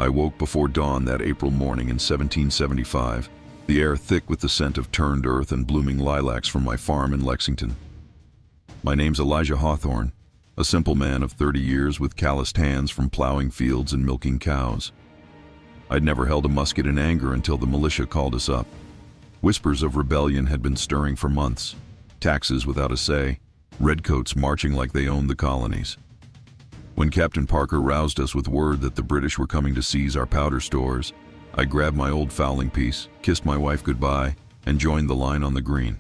I woke before dawn that April morning in 1775, the air thick with the scent of turned earth and blooming lilacs from my farm in Lexington. My name's Elijah Hawthorne, a simple man of 30 years with calloused hands from plowing fields and milking cows. I'd never held a musket in anger until the militia called us up. Whispers of rebellion had been stirring for months, taxes without a say, redcoats marching like they owned the colonies. When Captain Parker roused us with word that the British were coming to seize our powder stores, I grabbed my old fowling piece, kissed my wife goodbye, and joined the line on the green.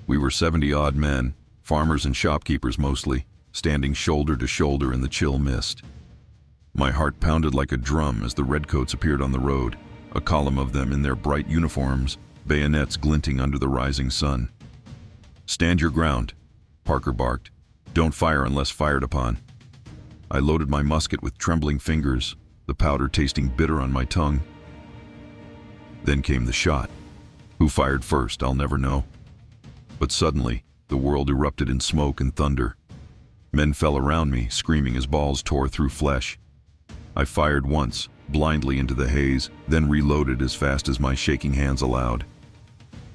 We were 70-odd men, farmers and shopkeepers mostly, standing shoulder to shoulder in the chill mist. My heart pounded like a drum as the redcoats appeared on the road, a column of them in their bright uniforms, bayonets glinting under the rising sun. "Stand your ground," Parker barked. "Don't fire unless fired upon." I loaded my musket with trembling fingers, the powder tasting bitter on my tongue. Then came the shot. Who fired first, I'll never know. But suddenly, the world erupted in smoke and thunder. Men fell around me, screaming as balls tore through flesh. I fired once, blindly into the haze, then reloaded as fast as my shaking hands allowed.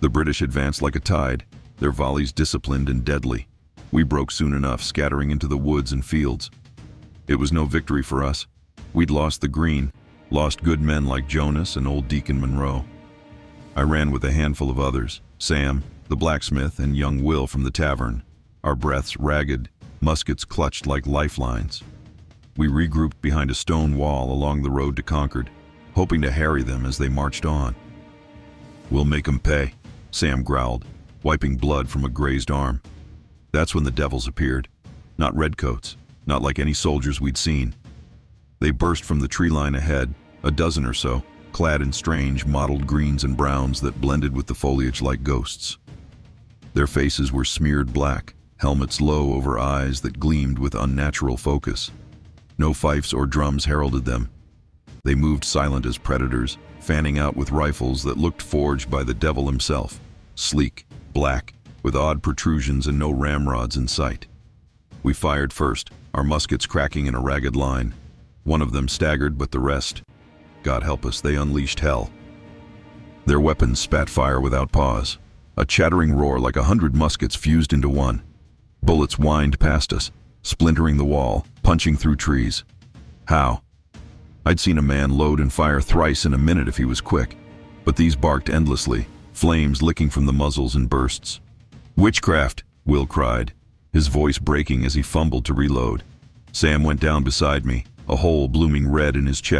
The British advanced like a tide, their volleys disciplined and deadly. We broke soon enough, scattering into the woods and fields. It was no victory for us. We'd lost the green, lost good men like Jonas and old Deacon Monroe. I ran with a handful of others, Sam, the blacksmith, and young Will from the tavern, our breaths ragged, muskets clutched like lifelines. We regrouped behind a stone wall along the road to Concord, hoping to harry them as they marched on. "We'll make 'em pay," Sam growled, wiping blood from a grazed arm. That's when the devils appeared. Not redcoats, not like any soldiers we'd seen. They burst from the tree line ahead, a dozen or so, clad in strange, mottled greens and browns that blended with the foliage like ghosts. Their faces were smeared black, helmets low over eyes that gleamed with unnatural focus. No fifes or drums heralded them. They moved silent as predators, fanning out with rifles that looked forged by the devil himself, sleek, black, with odd protrusions and no ramrods in sight. We fired first, our muskets cracking in a ragged line. One of them staggered, but the rest, God help us, they unleashed hell. Their weapons spat fire without pause, a chattering roar like 100 muskets fused into one. Bullets whined past us, splintering the wall, punching through trees. How? I'd seen a man load and fire thrice in a minute if he was quick, but these barked endlessly, flames licking from the muzzles in bursts. "Witchcraft!" Will cried, his voice breaking as he fumbled to reload. Sam went down beside me, a hole blooming red in his chest.